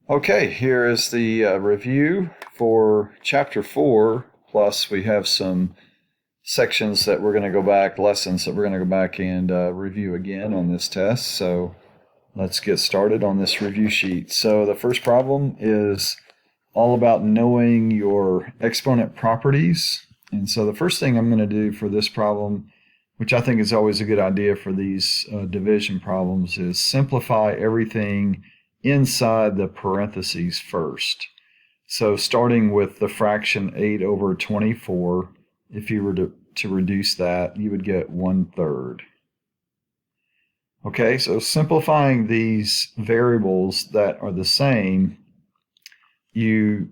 Okay, here is the review for Chapter 4, plus we have some sections that we're going to go back, lessons that we're going to go back and review again on this test. So let's get started on this review sheet. So the first problem is all about knowing your exponent properties. And so the first thing I'm going to do for this problem, which I think is always a good idea for these division problems, is simplify everything inside the parentheses first. So starting with the fraction 8 over 24, if you were to reduce that, you would get 1/3. Okay, so simplifying these variables that are the same, you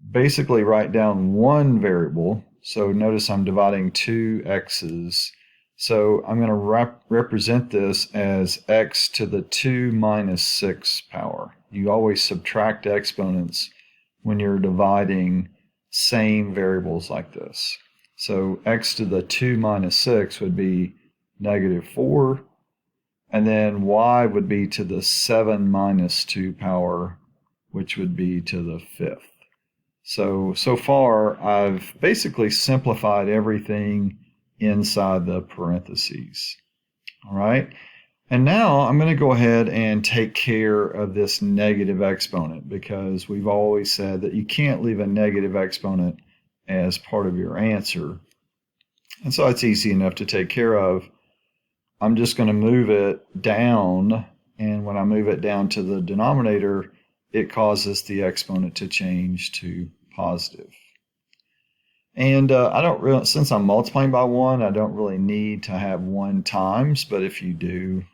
basically write down one variable. So notice I'm dividing two x's. So I'm going to represent this as x to the 2 minus 6 power. You always subtract exponents when you're dividing same variables like this. So x to the 2 minus 6 would be -4, and then y would be to the 7 minus 2 power, which would be to the 5th. So far, I've basically simplified everything inside the parentheses. All right, and now I'm going to go ahead and take care of this negative exponent, because we've always said that you can't leave a negative exponent as part of your answer. And so it's easy enough to take care of. I'm just going to move it down, and when I move it down to the denominator, it causes the exponent to change to positive. And I don't really, since I'm multiplying by 1, I don't really need to have 1 times, but if you do,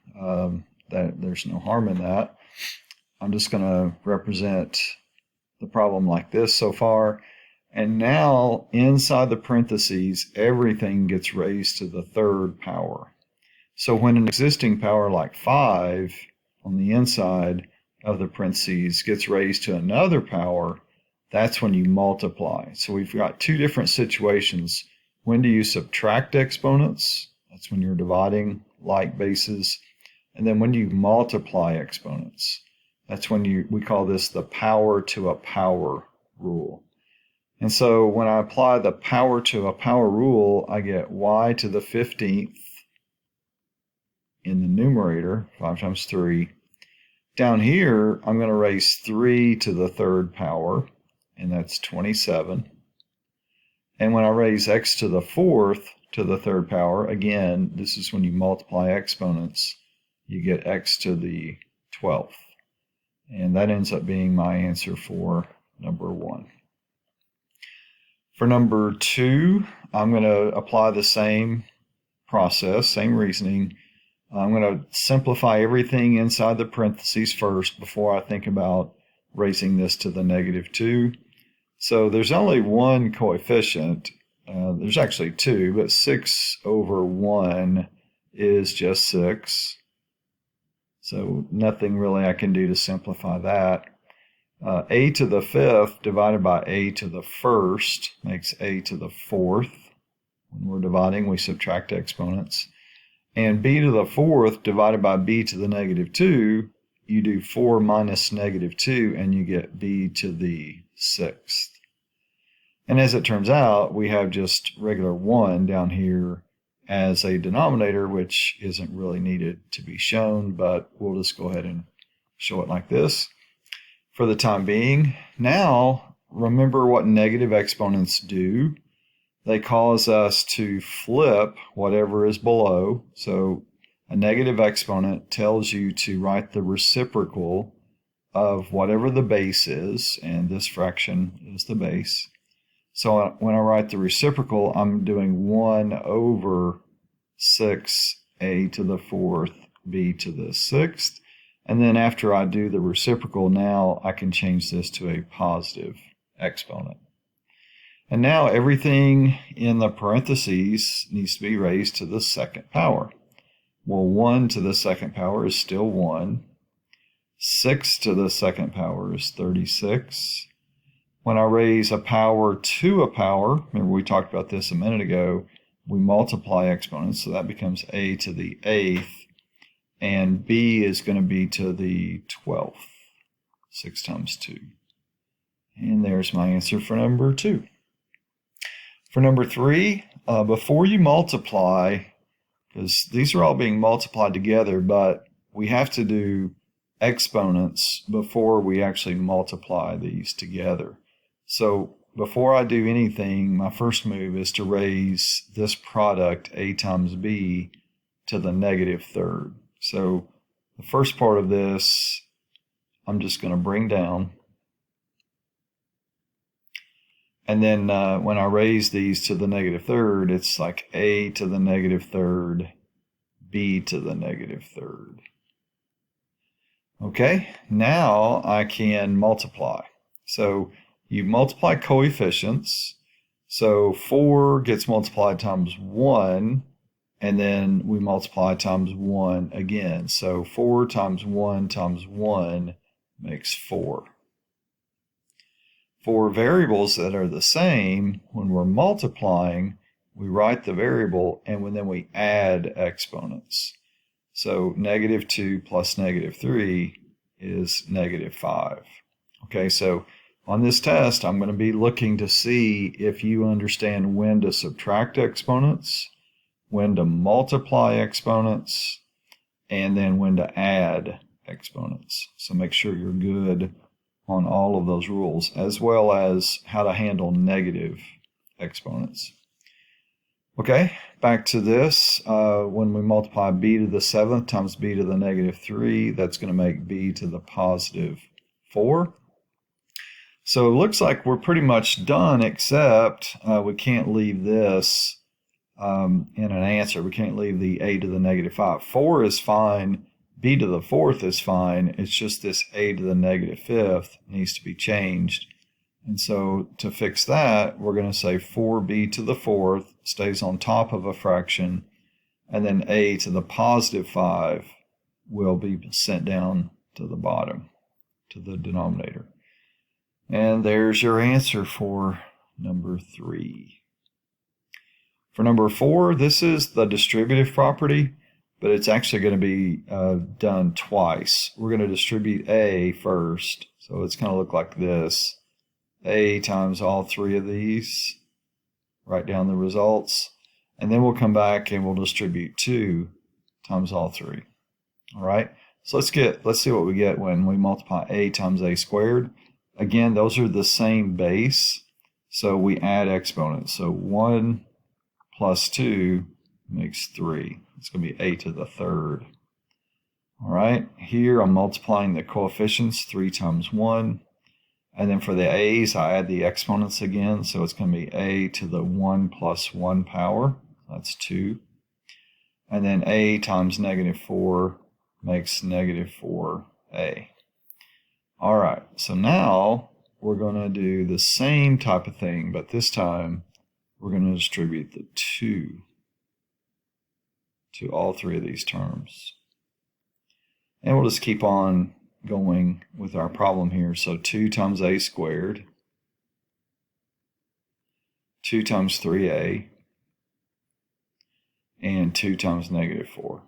there's no harm in that. I'm just going to represent the problem like this so far. And now inside the parentheses, everything gets raised to the 3rd power. So when an existing power like 5 on the inside of the parentheses gets raised to another power, that's when you multiply. So we've got two different situations. When do you subtract exponents? That's when you're dividing like bases. And then when do you multiply exponents? That's when we call this the power to a power rule. And so when I apply the power to a power rule, I get y to the 15th in the numerator, 5 times 3. Down here, I'm going to raise 3 to the 3rd power, and that's 27. And when I raise x to the 4th to the 3rd power, again, this is when you multiply exponents, you get x to the 12th. And that ends up being my answer for number 1. For number 2, I'm going to apply the same process, same reasoning. I'm going to simplify everything inside the parentheses first before I think about raising this to the -2. So there's only one coefficient. There's actually two, but 6 over 1 is just 6. So nothing really I can do to simplify that. A to the 5th divided by a to the 1st makes a to the 4th. When we're dividing, we subtract exponents. And b to the 4th divided by b to the -2, you do 4 minus -2, and you get b to the 6th. And as it turns out, we have just regular 1 down here as a denominator, which isn't really needed to be shown, but we'll just go ahead and show it like this for the time being. Now, remember what negative exponents do. They cause us to flip whatever is below. So a negative exponent tells you to write the reciprocal of whatever the base is, and this fraction is the base. So when I write the reciprocal, I'm doing 1 over 6a to the 4th, b to the 6th. And then after I do the reciprocal, now I can change this to a positive exponent. And now everything in the parentheses needs to be raised to the 2nd power. Well, 1 to the 2nd power is still 1. 6 to the 2nd power is 36. When I raise a power to a power, remember we talked about this a minute ago, we multiply exponents, so that becomes a to the 8th, and b is going to be to the 12th. 6 times 2. And there's my answer for number 2. For number 3, before you multiply, because these are all being multiplied together, but we have to do exponents before we actually multiply these together. So before I do anything, my first move is to raise this product, a times b, to the negative third. So the first part of this, I'm just going to bring down. And then when I raise these to the negative third, it's like a to the negative third, b to the negative third. Okay, now I can multiply. So you multiply coefficients. So 4 gets multiplied times 1, and then we multiply times 1 again. So 4 times 1 makes 4. For variables that are the same, when we're multiplying, we write the variable and then we add exponents. So negative 2 plus negative 3 is negative 5. Okay, so on this test, I'm going to be looking to see if you understand when to subtract exponents, when to multiply exponents, and then when to add exponents. So make sure you're good on all of those rules, as well as how to handle negative exponents. Okay, back to this. When we multiply b to the 7th times b to the negative 3, that's going to make b to the positive 4. So it looks like we're pretty much done, except we can't leave this in an answer. We can't leave the a to the negative 5. 4 is fine. B to the 4th is fine. It's just this a to the negative 5th needs to be changed. And so to fix that, we're going to say 4b to the 4th stays on top of a fraction, and then a to the positive 5 will be sent down to the bottom, to the denominator. And there's your answer for number 3. For number 4, this is the distributive property, but it's actually going to be done twice. We're going to distribute a first, so it's going to look like this. A times all 3 of these, write down the results, and then we'll come back and we'll distribute 2 times all 3. All right, so let's see what we get when we multiply a times a squared. Again, those are the same base, so we add exponents. So 1 plus 2 makes 3. It's going to be a to the 3rd. All right, here I'm multiplying the coefficients, 3 times 1. And then for the a's, I add the exponents again. So it's going to be a to the 1 plus 1 power. That's 2. And then a times negative 4 makes negative 4a. All right, so now we're going to do the same type of thing, but this time we're going to distribute the 2 to all 3 of these terms. And we'll just keep on going with our problem here. So 2 times a squared, 2 times 3a, and 2 times negative 4.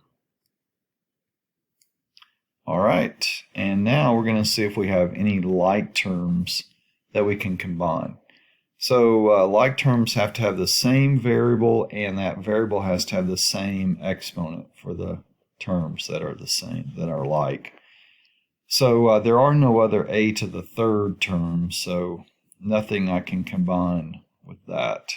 All right, and now we're going to see if we have any like terms that we can combine. So like terms have to have the same variable, and that variable has to have the same exponent for the terms that are the same, that are like. So there are no other a to the 3rd terms, so nothing I can combine with that.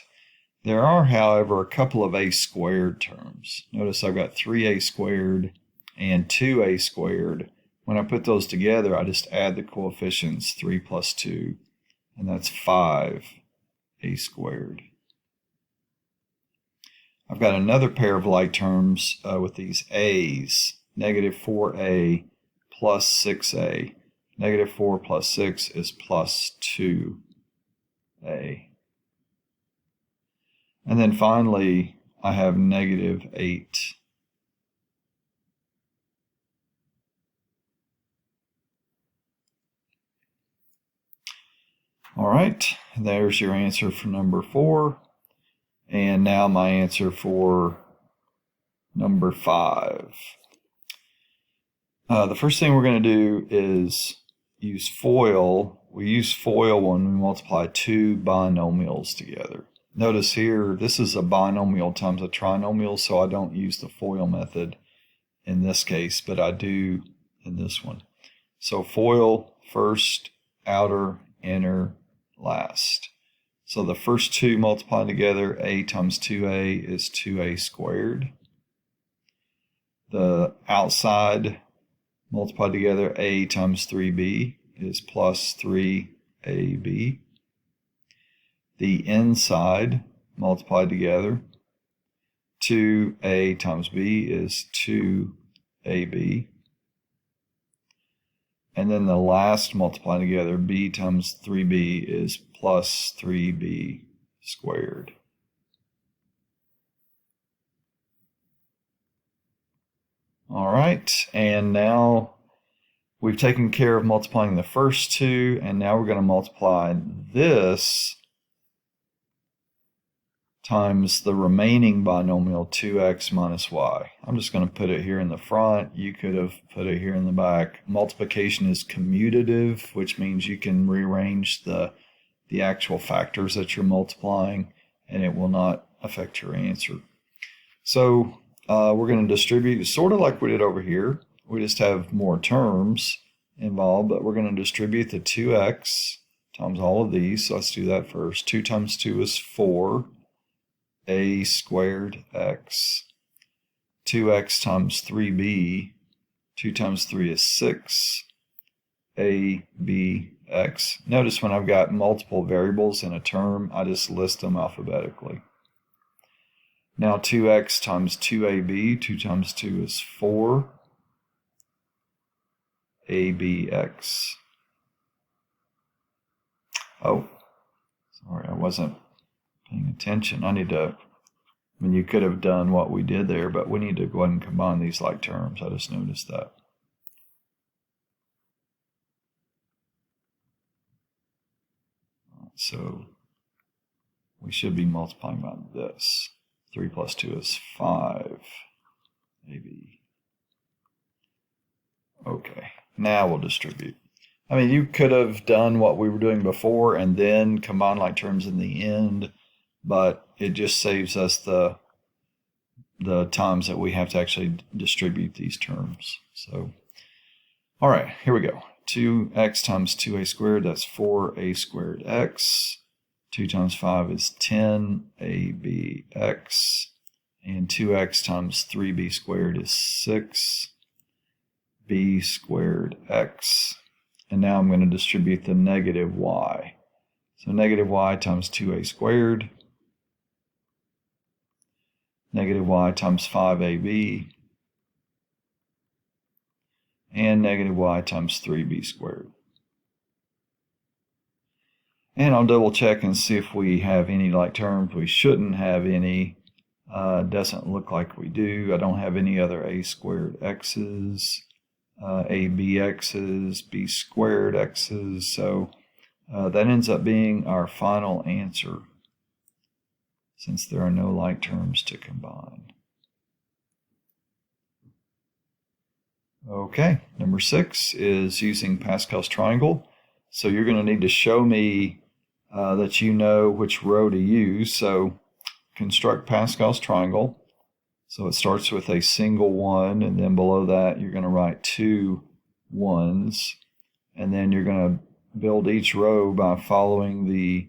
There are, however, a couple of a squared terms. Notice I've got 3a squared and 2a squared. When I put those together, I just add the coefficients, 3 plus 2, and that's 5a squared. I've got another pair of like terms with these a's, negative 4a plus 6a. Negative 4 plus 6 is plus 2a. And then finally, I have negative 8. All right, there's your answer for number 4. And now my answer for number 5. The first thing we're going to do is use FOIL. We use FOIL when we multiply two binomials together. Notice here, this is a binomial times a trinomial, so I don't use the FOIL method in this case, but I do in this one. So FOIL, first, outer, inner, last. So the first two multiplied together, a times 2a is 2a squared. The outside multiplied together, a times 3b is plus 3ab. The inside multiplied together, 2a times b is 2ab. And then the last multiplied together, b times 3b is plus 3b squared. All right, and now we've taken care of multiplying the first two, and now we're going to multiply this times the remaining binomial 2x minus y. I'm just going to put it here in the front. You could have put it here in the back. Multiplication is commutative, which means you can rearrange the actual factors that you're multiplying, and it will not affect your answer. So we're going to distribute sort of like we did over here. We just have more terms involved, but we're going to distribute the 2x times all of these. So let's do that first. 2 times 2 is 4. A squared x. 2x times 3b. 2 times 3 is 6. A, b, x. Notice when I've got multiple variables in a term, I just list them alphabetically. Now 2x times 2ab. 2 times 2 is 4. abx. Oh, sorry, I wasn't paying attention. You could have done what we did there, but we need to go ahead and combine these like terms. I just noticed that. So we should be multiplying by this. 3 plus 2 is 5. AB. Okay, now we'll distribute. You could have done what we were doing before and then combine like terms in the end, but it just saves us the times that we have to actually distribute these terms. So, all right, here we go. 2x times 2a squared, that's 4a squared x. 2 times 5 is 10abx. And 2x times 3b squared is 6b squared x. And now I'm going to distribute the negative y. So negative y times 2a squared. Negative y times 5ab. And negative y times 3b squared. And I'll double check and see if we have any like terms. We shouldn't have any. Doesn't look like we do. I don't have any other a squared x's. abx's, b squared x's, so that ends up being our final answer since there are no like terms to combine. Okay, number 6 is using Pascal's triangle. So you're going to need to show me that you know which row to use. So construct Pascal's triangle. So it starts with a single 1, and then below that you're going to write 2 1s, and then you're going to build each row by following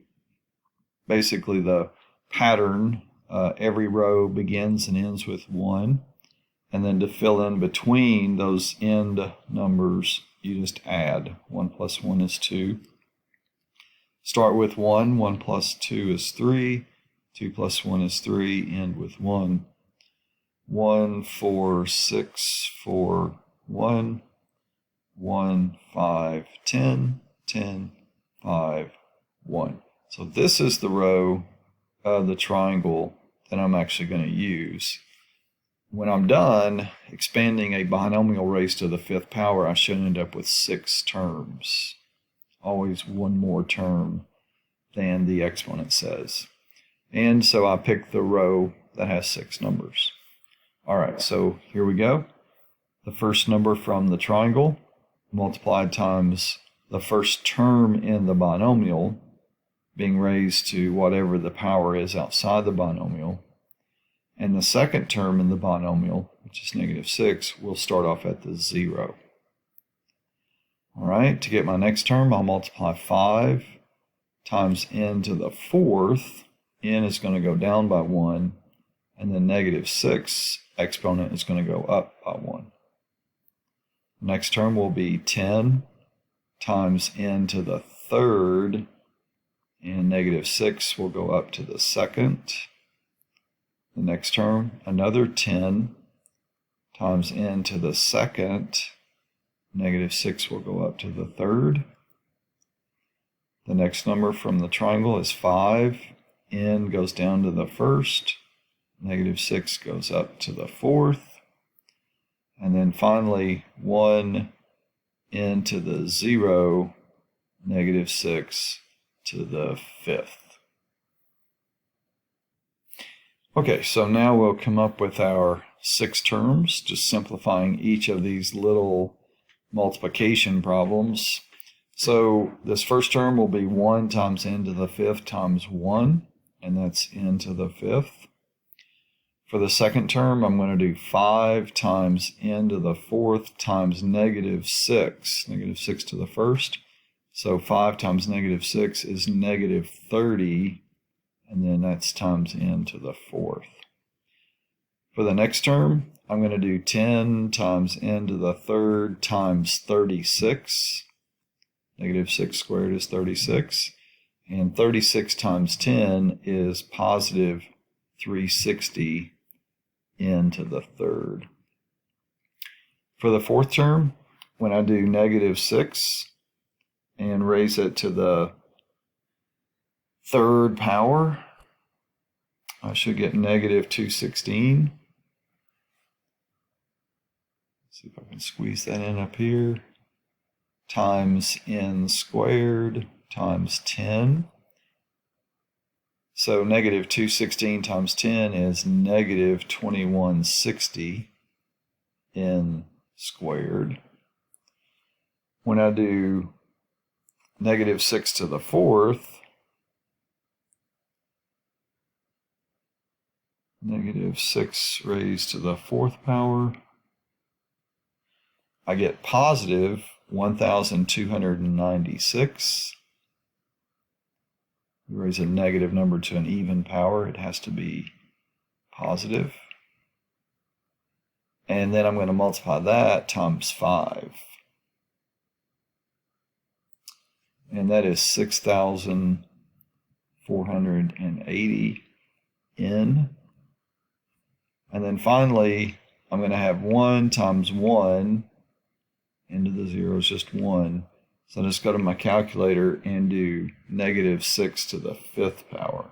basically the pattern. Every row begins and ends with 1, and then to fill in between those end numbers, you just add. 1 plus 1 is 2. Start with 1, 1 plus 2 is 3, 2 plus 1 is 3, end with 1. 1, 4, 6, 4, 1, 1, 5, 10, 10, 5, 1. So this is the row of the triangle that I'm actually going to use. When I'm done expanding a binomial raised to the 5th power, I should end up with 6 terms. Always one more term than the exponent says. And so I picked the row that has 6 numbers. All right, so here we go. The first number from the triangle multiplied times the first term in the binomial being raised to whatever the power is outside the binomial, and the second term in the binomial, which is -6, will start off at the 0. All right, to get my next term, I'll multiply 5 times n to the 4th. N is going to go down by 1, and then -6 exponent is going to go up by 1. Next term will be 10 times n to the 3rd, and -6 will go up to the 2nd. The next term, another 10 times n to the 2nd, -6 will go up to the 3rd. The next number from the triangle is 5. N goes down to the 1st, -6 goes up to the 4th. And then finally, 1 n to the 0, -6 to the 5th. Okay, so now we'll come up with our 6 terms, just simplifying each of these little multiplication problems. So this first term will be 1 times n to the 5th times 1, and that's n to the 5th. For the second term, I'm going to do 5 times n to the 4th times -6, -6 to the 1st. So 5 times -6 is -30, and then that's times n to the 4th. For the next term, I'm going to do 10 times n to the 3rd times 36. -6 squared is 36. And 36 times 10 is positive 360 n to the 3rd. For the fourth term, when I do -6 and raise it to the 3rd power, I should get -216. See if I can squeeze that in up here. Times n squared times 10. So -216 times 10 is -2160 n squared. When I do -6 to the 4th, -6 raised to the 4th power, I get positive 1,296. You raise a negative number to an even power, it has to be positive. And then I'm going to multiply that times 5. And that is 6,480 n. And then finally, I'm going to have 1 times 1. N to the 0 is just 1. So I'll just go to my calculator and do -6 to the 5th power.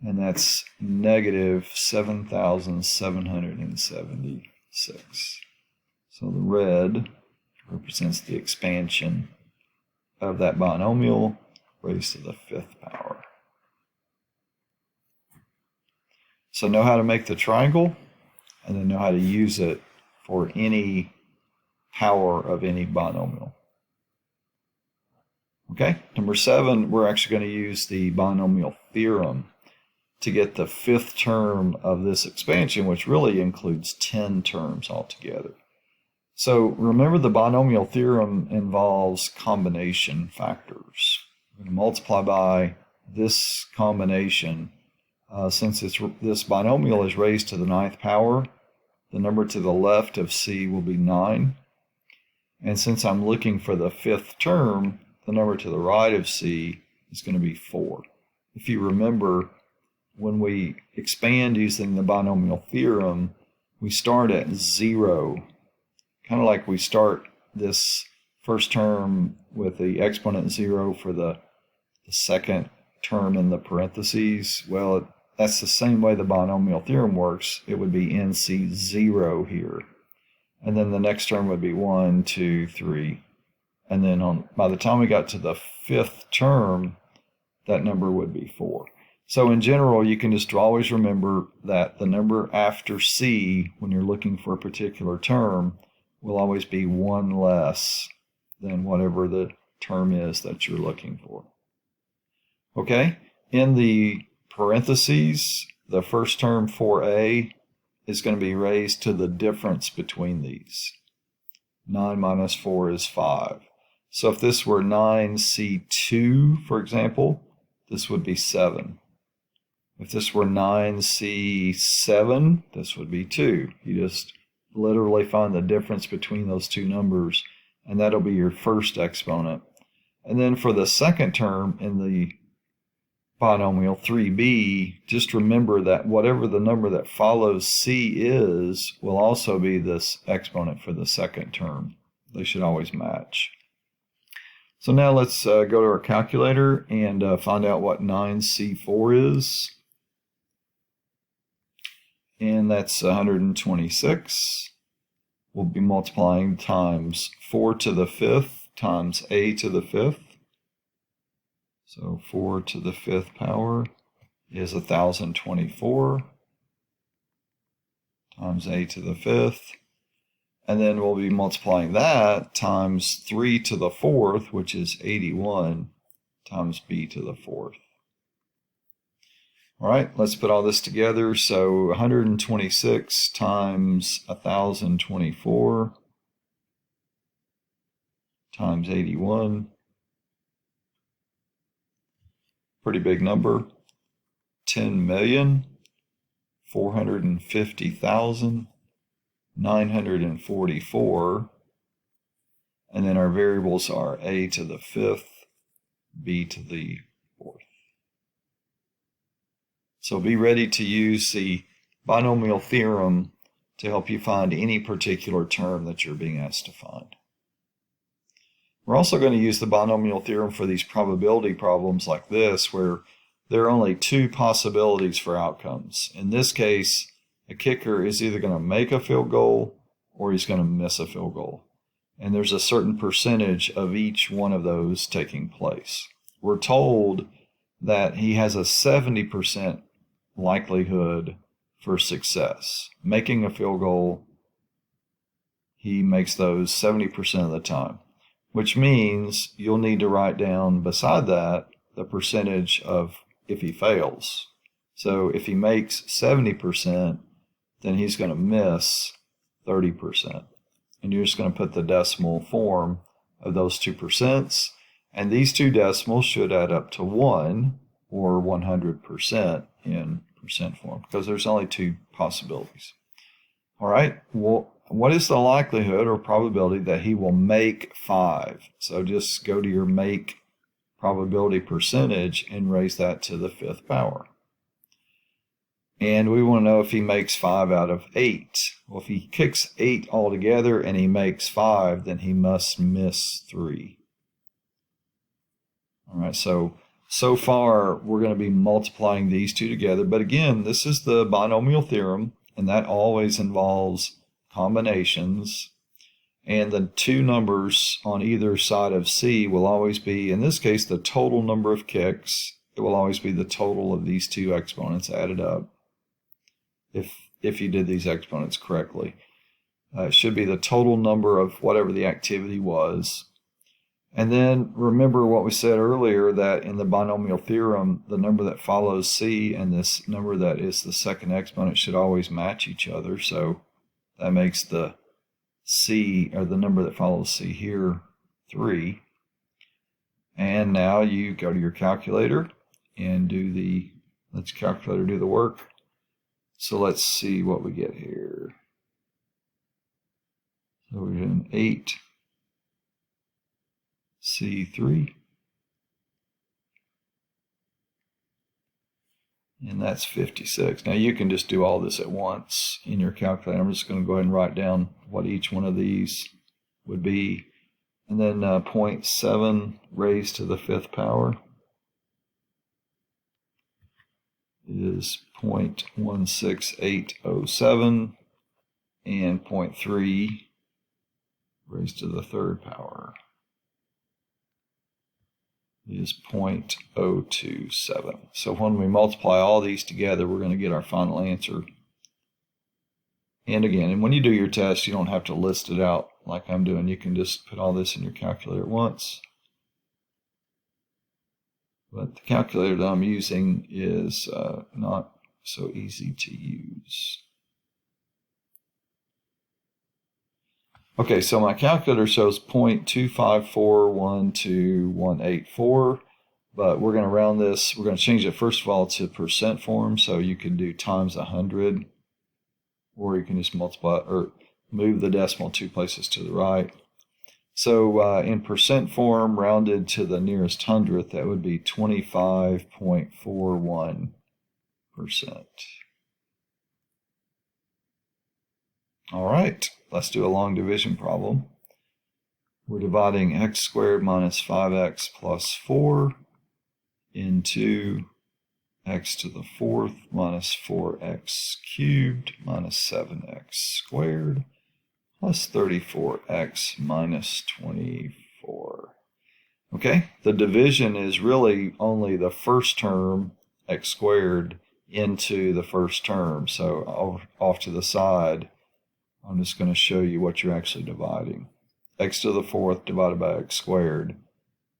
And that's -7,776. So the red represents the expansion of that binomial raised to the 5th power. So know how to make the triangle, and then know how to use it for any power of any binomial. Okay, number 7, we're actually going to use the binomial theorem to get the 5th term of this expansion, which really includes 10 terms altogether. So remember, the binomial theorem involves combination factors. We're going to multiply by this combination. Since this binomial is raised to the 9th power, the number to the left of c will be 9. And since I'm looking for the 5th term, the number to the right of c is going to be 4. If you remember, when we expand using the binomial theorem, we start at 0. Kind of like we start this first term with the exponent 0 for the second term in the parentheses. Well, that's the same way the binomial theorem works. It would be NC0 here. And then the next term would be 1, 2, 3. And then by the time we got to the 5th term, that number would be 4. So in general, you can just always remember that the number after C, when you're looking for a particular term, will always be 1 less than whatever the term is that you're looking for. Okay, in the parentheses, the first term 4a is going to be raised to the difference between these. 9 minus 4 is 5. So if this were 9c2, for example, this would be 7. If this were 9c7, this would be 2. You just literally find the difference between those two numbers, and that'll be your first exponent. And then for the second term in the binomial 3b, just remember that whatever the number that follows c is will also be this exponent for the second term. They should always match. So now let's go to our calculator and find out what 9c4 is. And that's 126. We'll be multiplying times 4 to the 5th times a to the 5th. So 4 to the 5th power is 1024 times a to the 5th. And then we'll be multiplying that times 3 to the 4th, which is 81, times b to the 4th. All right, let's put all this together. So 126 times 1024 times 81. Pretty big number. 10,450,944. And then our variables are a to the 5th, b to the 4th. So be ready to use the binomial theorem to help you find any particular term that you're being asked to find. We're also going to use the binomial theorem for these probability problems like this, where there are only 2 possibilities for outcomes. In this case, a kicker is either going to make a field goal or he's going to miss a field goal. And there's a certain percentage of each one of those taking place. We're told that he has a 70% likelihood for success. Making a field goal, he makes those 70% of the time, which means you'll need to write down beside that the percentage of if he fails. So if he makes 70%, then he's going to miss 30%. And you're just going to put the decimal form of those 2%, and these 2 decimals should add up to 1 or 100% in percent form, because there's only 2 possibilities. All right, well, what is the likelihood or probability that he will make 5? So just go to your make probability percentage and raise that to the 5th power. And we want to know if he makes 5 out of 8. Well, if he kicks 8 altogether and he makes 5, then he must miss 3. All right, so far we're going to be multiplying these 2 together. But again, this is the binomial theorem, and that always involves combinations. And the 2 numbers on either side of C will always be, in this case, the total number of kicks. It will always be the total of these 2 exponents added up, if you did these exponents correctly. It should be the total number of whatever the activity was. And then remember what we said earlier, that in the binomial theorem, the number that follows C and this number that is the second exponent should always match each other. So that makes the C, or the number that follows C here, 3. And now you go to your calculator and let your calculator do the work. So let's see what we get here. So we're in 8C3. And that's 56. Now you can just do all this at once in your calculator. I'm just going to go ahead and write down what each one of these would be. And then 0.7 raised to the 5th power is 0.16807, and 0.3 raised to the 3rd power is 0.027. So when we multiply all these together, we're going to get our final answer. And again, and when you do your test, you don't have to list it out like I'm doing. You can just put all this in your calculator at once. But the calculator that I'm using is not so easy to use. Okay, so my calculator shows 0.25412,184, but we're going to round this. We're going to change it first of all to percent form, so you can do times 100, or you can just multiply or move the decimal 2 places to the right. So in percent form, rounded to the nearest hundredth, that would be 25.41%. All right, let's do a long division problem. We're dividing x squared minus 5x plus 4 into x to the fourth minus 4x cubed minus 7x squared plus 34x minus 24. Okay, the division is really only the first term, x squared, into the first term. So off to the side, I'm just going to show you what you're actually dividing. X to the fourth divided by x squared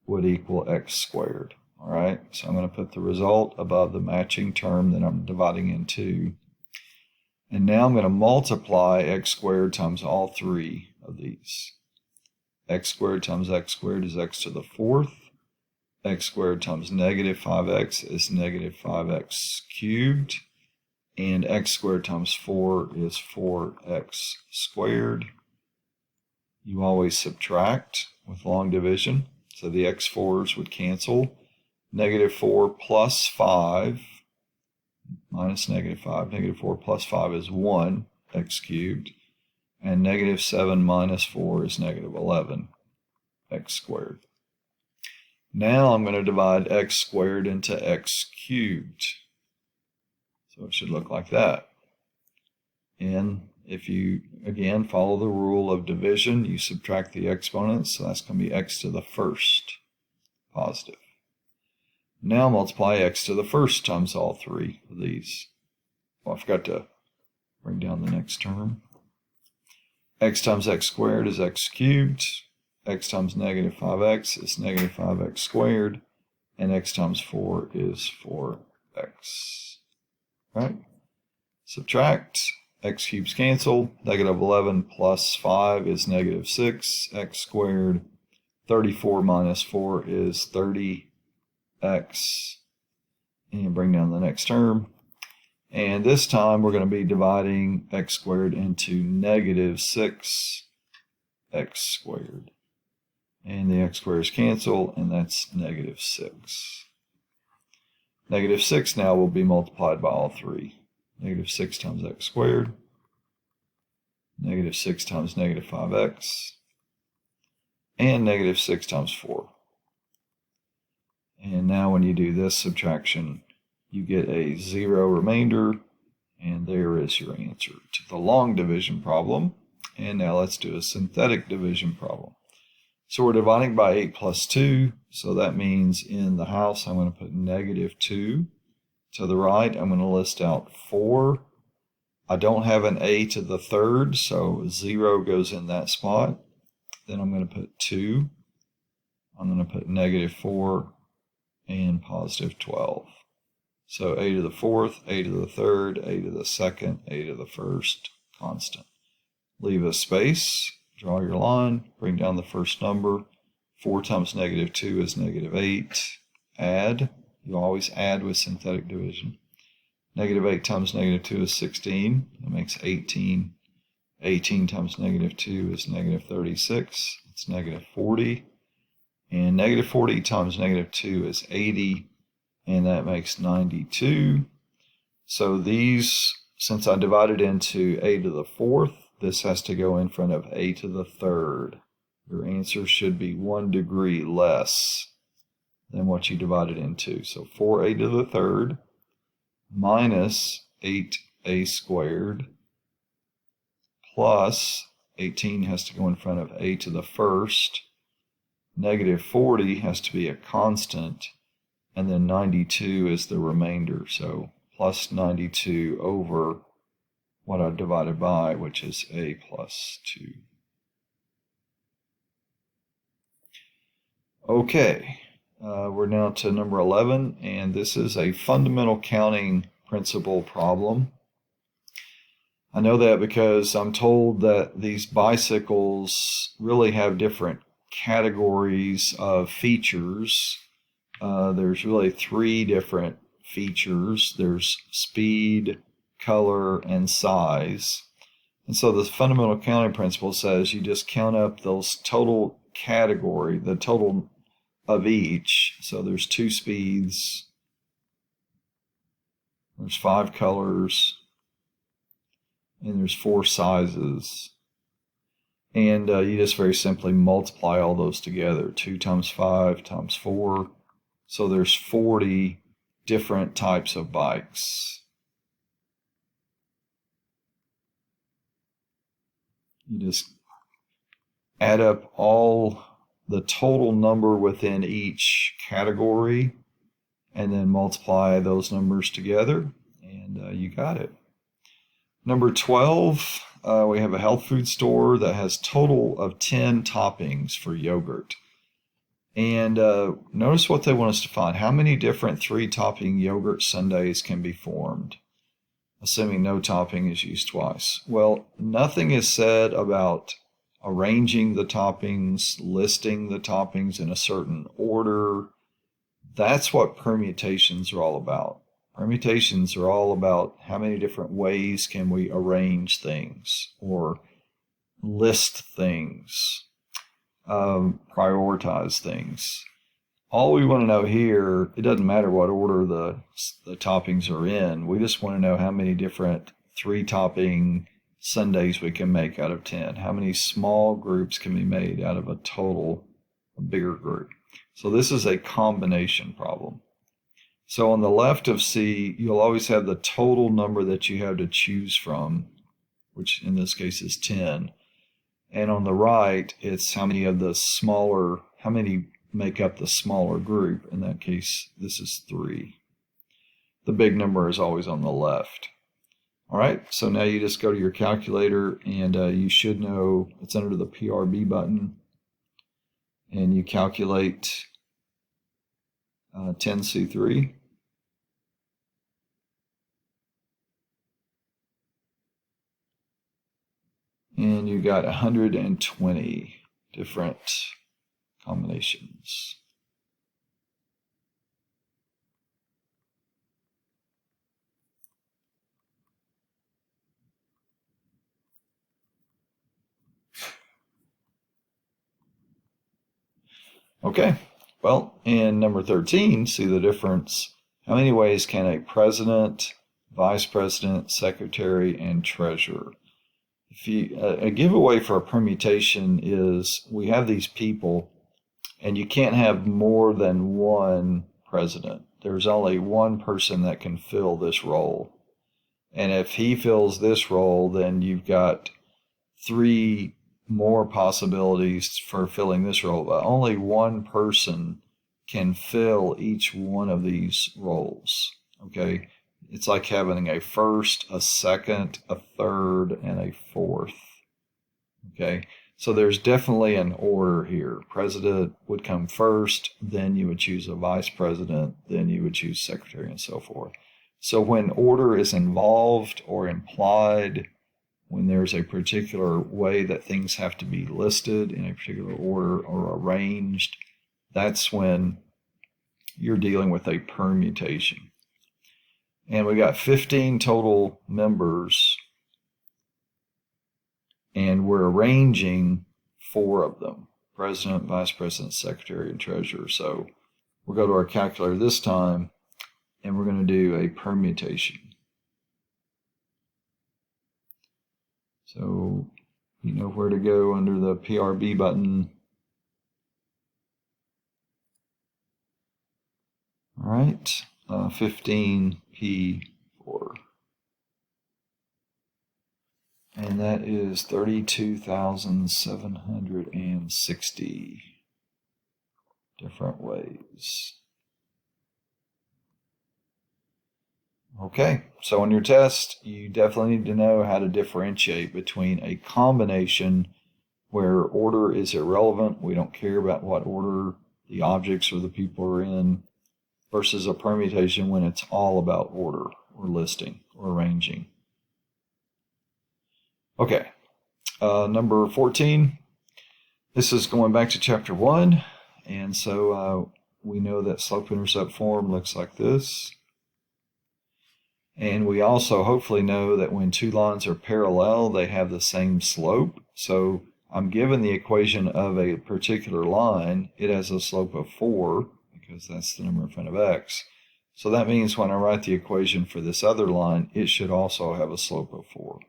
would equal x squared. All right, so I'm going to put the result above the matching term that I'm dividing into. And now I'm going to multiply x squared times all three of these. X squared times x squared is x to the fourth. X squared times negative 5x is negative 5x cubed. And x squared times 4 is 4x squared. You always subtract with long division, so the x4s would cancel. Negative 4 plus 5 minus negative 5. Negative 4 plus 5 is 1, x cubed. And negative 7 minus 4 is negative 11, x squared. Now I'm going to divide x squared into x cubed. So it should look like that. And if you, again, follow the rule of division, you subtract the exponents, so that's going to be x to the first, positive. Now multiply x to the first times all three of these. Well, I forgot to bring down the next term. X times x squared is x cubed. X times negative 5x is negative 5x squared. And x times 4 is 4x. Right? Subtract, x cubes cancel, negative 11 plus 5 is negative 6, x squared, 34 minus 4 is 30x, and bring down the next term. And this time we're going to be dividing x squared into negative 6x squared. And the x squares cancel, and that's negative 6. Negative 6 now will be multiplied by all three. Negative 6 times x squared. Negative 6 times negative 5x. And negative 6 times 4. And now when you do this subtraction, you get a 0 remainder. And there is your answer to the long division problem. And now let's do a synthetic division problem. So we're dividing by 8 plus 2, so that means in the house I'm going to put negative 2. To the right, I'm going to list out 4. I don't have an a to the third, so 0 goes in that spot. Then I'm going to put 2. I'm going to put negative 4 and positive 12. So a to the fourth, a to the third, a to the second, a to the first, constant. Leave a space. Draw your line, bring down the first number. 4 times negative 2 is negative 8. Add. You always add with synthetic division. Negative 8 times negative 2 is 16. That makes 18. 18 times negative 2 is negative 36. It's negative 40. And negative 40 times negative 2 is 80. And that makes 92. So these, since I divided into a to the fourth, this has to go in front of a to the third. Your answer should be 1 degree less than what you divided into. So 4a to the third minus 8a squared plus 18 has to go in front of a to the first. Negative 40 has to be a constant. And then 92 is the remainder. So plus 92 over what I divided by, which is a plus 2. Okay, we're now to number 11, and this is a fundamental counting principle problem. I know that because I'm told that these bicycles really have different categories of features. There's really 3 different features. There's speed, color, and size. And so the fundamental counting principle says you just count up those total category, the total of each. So there's 2 speeds, there's 5 colors, and there's 4 sizes. And you just very simply multiply all those together. 2 times 5 times 4. So there's 40 different types of bikes. You just add up all the total number within each category and then multiply those numbers together, and you got it. Number 12, we have a health food store that has total of 10 toppings for yogurt. And notice what they want us to find. How many different 3-topping yogurt sundaes can be formed, assuming no topping is used twice? Well, nothing is said about arranging the toppings, listing the toppings in a certain order. That's what permutations are all about. Permutations are all about how many different ways can we arrange things or list things, prioritize things. All we want to know here, it doesn't matter what order the toppings are in. We just want to know how many different 3-topping sundaes we can make out of 10. How many small groups can be made out of a bigger group. So this is a combination problem. So on the left of C, you'll always have the total number that you have to choose from, which in this case is 10. And on the right, it's how many make up the smaller group. In that case, this is 3. The big number is always on the left. All right, so now you just go to your calculator, and you should know it's under the PRB button, and you calculate 10C3. And you got 120 different combinations. Okay, well, in number 13, see the difference. How many ways can a president, vice president, secretary, and treasurer? A giveaway for a permutation is we have these people, and you can't have more than one president. There's only one person that can fill this role. And if he fills this role, then you've got 3 more possibilities for filling this role, but only one person can fill each one of these roles. Okay, it's like having a first, a second, a third, and a fourth. Okay, so there's definitely an order here. President would come first, then you would choose a vice president, then you would choose secretary, and so forth. So when order is involved or implied, when there's a particular way that things have to be listed in a particular order or arranged, that's when you're dealing with a permutation. And we got 15 total members, and we're arranging 4 of them: president, vice president, secretary, and treasurer. So we'll go to our calculator this time, and we're going to do a permutation. So you know where to go under the PRB button. All right, 15P4. And that is 32,760 different ways. Okay, so on your test, you definitely need to know how to differentiate between a combination where order is irrelevant, we don't care about what order the objects or the people are in, versus a permutation when it's all about order or listing or arranging. Okay, number 14. This is going back to chapter 1, and so we know that slope-intercept form looks like this. And we also hopefully know that when two lines are parallel, they have the same slope. So I'm given the equation of a particular line. It has a slope of 4, because that's the number in front of x. So that means when I write the equation for this other line, it should also have a slope of 4.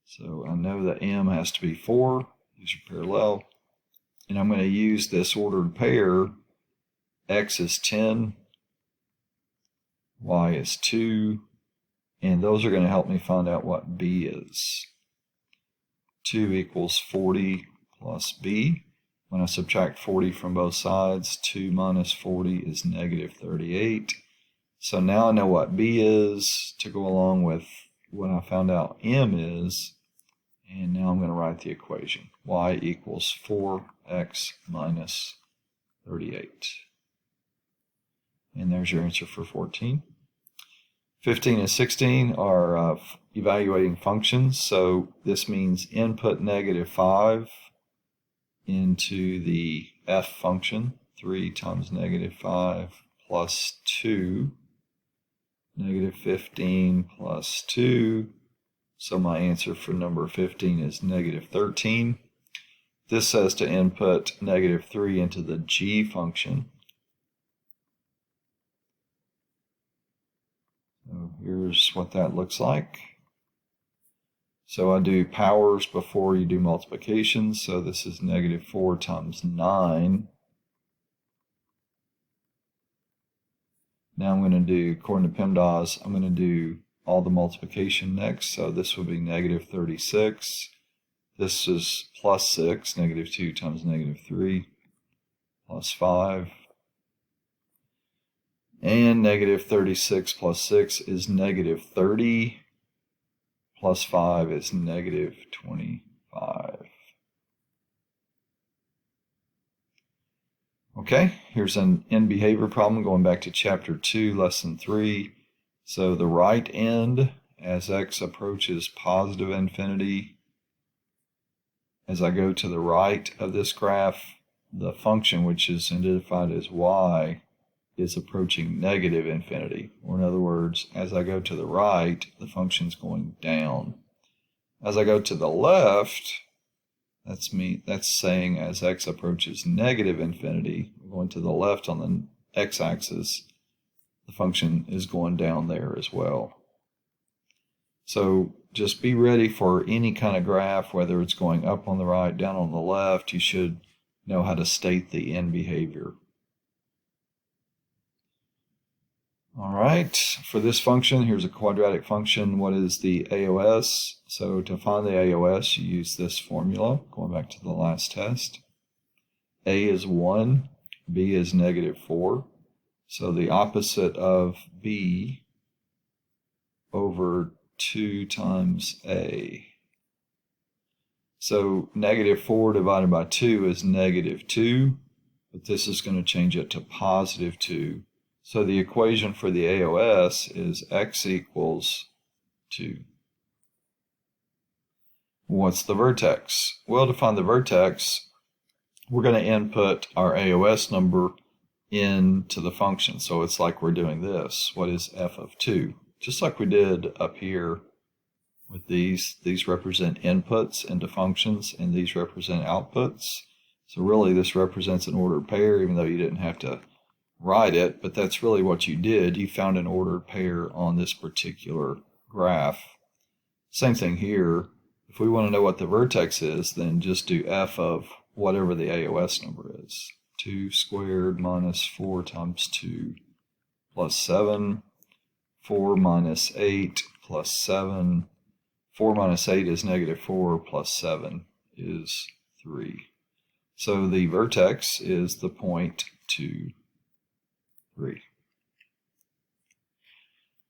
So I know that m has to be 4. These are parallel. And I'm going to use this ordered pair. X is 10. Y is 2. And those are going to help me find out what b is. 2 equals 40 plus b. When I subtract 40 from both sides, 2 minus 40 is negative 38. So now I know what b is to go along with what I found out m is. And now I'm going to write the equation. Y equals 4x minus 38. And there's your answer for 14. 15 and 16 are evaluating functions. So this means input negative 5 into the f function. 3 times negative 5 plus 2. Negative 15 plus 2. So my answer for number 15 is negative 13. This says to input negative 3 into the g function. So here's what that looks like. So I do powers before you do multiplications. So this is negative 4 times 9. Now I'm going to do, according to PEMDAS, I'm going to do all the multiplication next. So this would be negative 36. This is plus 6, negative 2 times negative 3, plus 5. And negative 36 plus 6 is negative 30, plus 5 is negative 25. Okay, here's an end behavior problem going back to chapter 2, lesson 3. So the right end, as x approaches positive infinity, as I go to the right of this graph, the function, which is identified as y, is approaching negative infinity. Or in other words, as I go to the right, the function's going down. As I go to the left, that's saying as x approaches negative infinity, going to the left on the x-axis, the function is going down there as well. So just be ready for any kind of graph, whether it's going up on the right, down on the left. You should know how to state the end behavior. All right, for this function, here's a quadratic function. What is the AOS? So to find the AOS, you use this formula, going back to the last test. A is 1, B is negative 4. So the opposite of B over 2 times A. So negative 4 divided by 2 is negative 2, but this is going to change it to positive 2. So the equation for the AOS is x equals 2. What's the vertex? Well, to find the vertex, we're going to input our AOS number into the function. So it's like we're doing this. What is f of 2? Just like we did up here with these represent inputs into functions, and these represent outputs. So really this represents an ordered pair, even though you didn't have to write it, but that's really what you did. You found an ordered pair on this particular graph. Same thing here. If we want to know what the vertex is, then just do f of whatever the AOS number is. 2 squared minus 4 times 2 plus 7. 4 minus 8 plus 7. 4 minus 8 is negative 4 plus 7 is 3. So the vertex is the point 2, 3.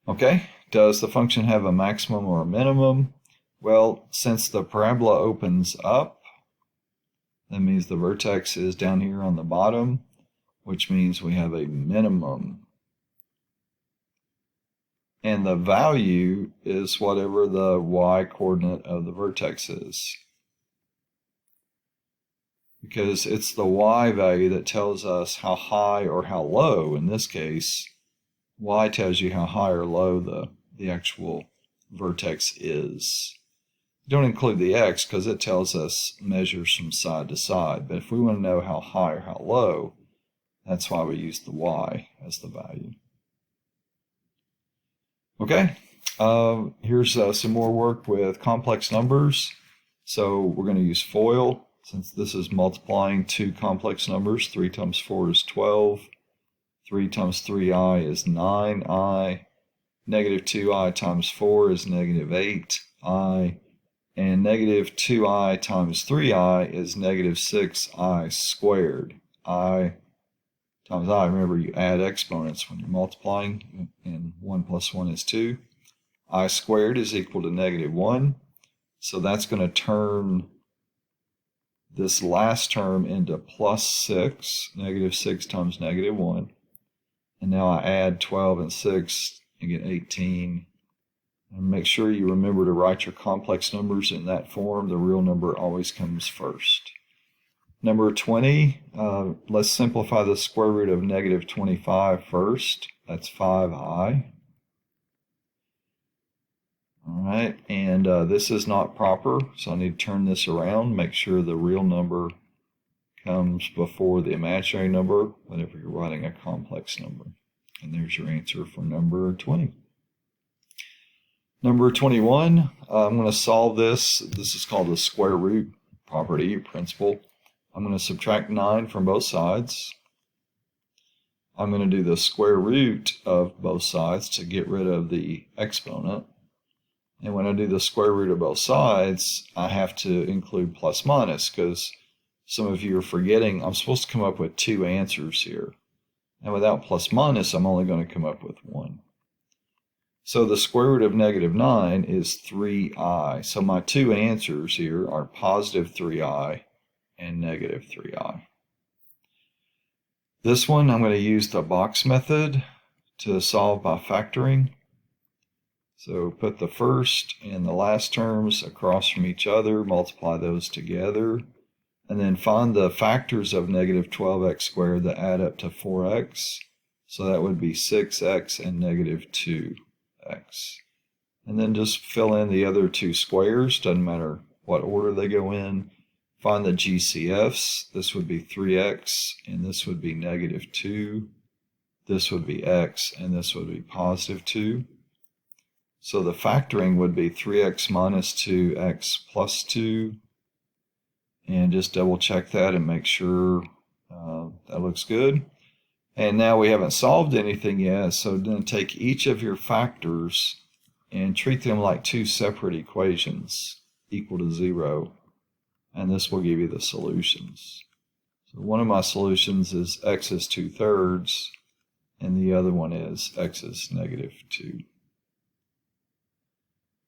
Okay, does the function have a maximum or a minimum? Well, since the parabola opens up, that means the vertex is down here on the bottom, which means we have a minimum. And the value is whatever the y-coordinate of the vertex is. Because it's the y value that tells us how high or how low. In this case, y tells you how high or low the actual vertex is. Don't include the x because it tells us measures from side to side. But if we want to know how high or how low, that's why we use the y as the value. Okay, here's some more work with complex numbers. So we're going to use FOIL. Since this is multiplying two complex numbers, 3 times 4 is 12, 3 times 3i is 9i, negative 2i times 4 is negative 8i, and negative 2i times 3i is negative 6i squared. I times I, remember you add exponents when you're multiplying, and 1 plus 1 is 2. I squared is equal to negative 1, so that's going to turn this last term into plus 6, negative 6 times negative 1. And now I add 12 and 6 and get 18. And make sure you remember to write your complex numbers in that form. The real number always comes first. Number 20, let's simplify the square root of negative 25 first. That's 5i. All right, and this is not proper, so I need to turn this around, make sure the real number comes before the imaginary number whenever you're writing a complex number. And there's your answer for number 20. Number 21, I'm going to solve this. This is called the square root property or principle. I'm going to subtract 9 from both sides. I'm going to do the square root of both sides to get rid of the exponent. And when I do the square root of both sides, I have to include plus minus because some of you are forgetting I'm supposed to come up with two answers here. And without plus minus, I'm only going to come up with one. So the square root of negative 9 is 3i. So my two answers here are positive 3i and negative 3i. This one, I'm going to use the box method to solve by factoring. So put the first and the last terms across from each other, multiply those together, and then find the factors of negative 12x squared that add up to 4x. So that would be 6x and negative 2x. And then just fill in the other two squares, doesn't matter what order they go in. Find the GCFs. This would be 3x, and this would be negative 2. This would be x, and this would be positive 2. So the factoring would be 3x minus 2x plus 2. And just double check that and make sure that looks good. And now we haven't solved anything yet, so then take each of your factors and treat them like two separate equations equal to 0. And this will give you the solutions. So one of my solutions is x is 2/3, and the other one is x is negative 2.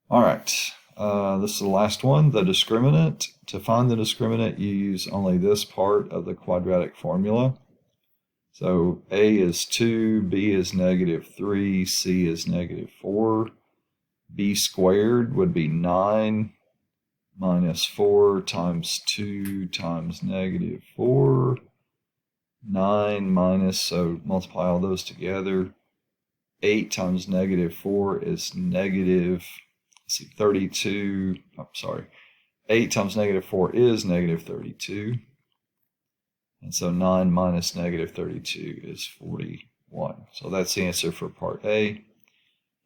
All right, this is the last one, the discriminant. To find the discriminant, you use only this part of the quadratic formula. So a is 2, b is negative 3, c is negative 4. B squared would be 9 minus 4 times 2 times negative 4. 9 minus, so multiply all those together. 8 times negative 4 is negative, 32. I'm sorry. 8 times negative 4 is negative 32. And so 9 minus negative 32 is 41. So that's the answer for part A.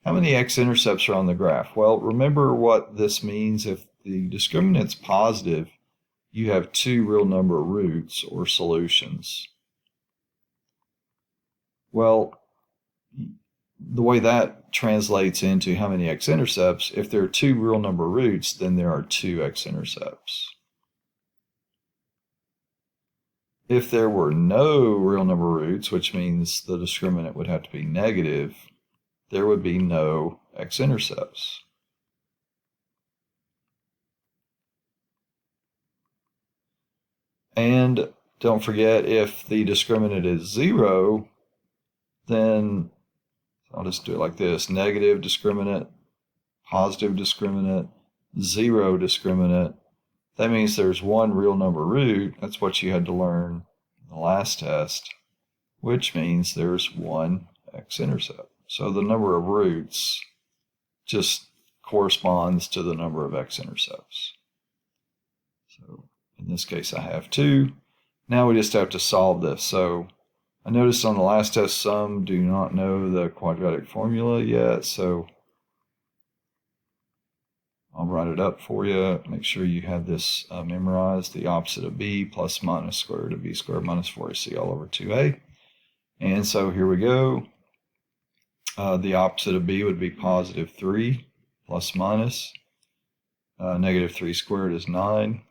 How many x-intercepts are on the graph? Well, remember what this means. If the discriminant's positive, you have two real number roots or solutions. Well, the way that translates into how many x-intercepts, if there are two real number roots, then there are two x-intercepts. If there were no real number roots, which means the discriminant would have to be negative, there would be no x-intercepts. And don't forget, if the discriminant is 0, then I'll just do it like this: negative discriminant, positive discriminant, 0 discriminant. That means there's one real number root. That's what you had to learn in the last test, which means there's one x-intercept. So the number of roots just corresponds to the number of x-intercepts. So in this case, I have 2. Now we just have to solve this. So I noticed on the last test some do not know the quadratic formula yet, so I'll write it up for you. Make sure you have this memorized. The opposite of b plus minus square root of b squared minus 4ac all over 2a. And so here we go. The opposite of b would be positive 3 plus minus. Negative 3 squared is 9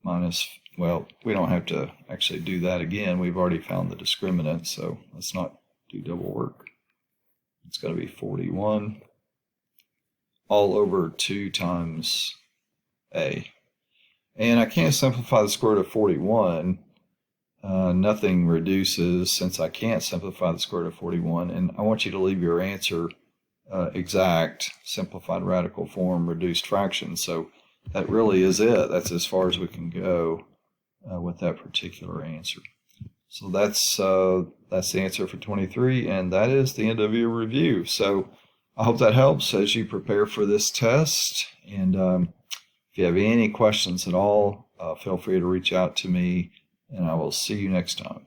minus, well, we don't have to actually do that again. We've already found the discriminant, so let's not do double work. It's going to be 41 all over 2 times a. And I can't simplify the square root of 41. Nothing reduces since I can't simplify the square root of 41. And I want you to leave your answer exact, simplified radical form, reduced fraction. So that really is it. That's as far as we can go with that particular answer. So that's the answer for 23, and that is the end of your review. So I hope that helps as you prepare for this test. And if you have any questions at all, feel free to reach out to me, and I will see you next time.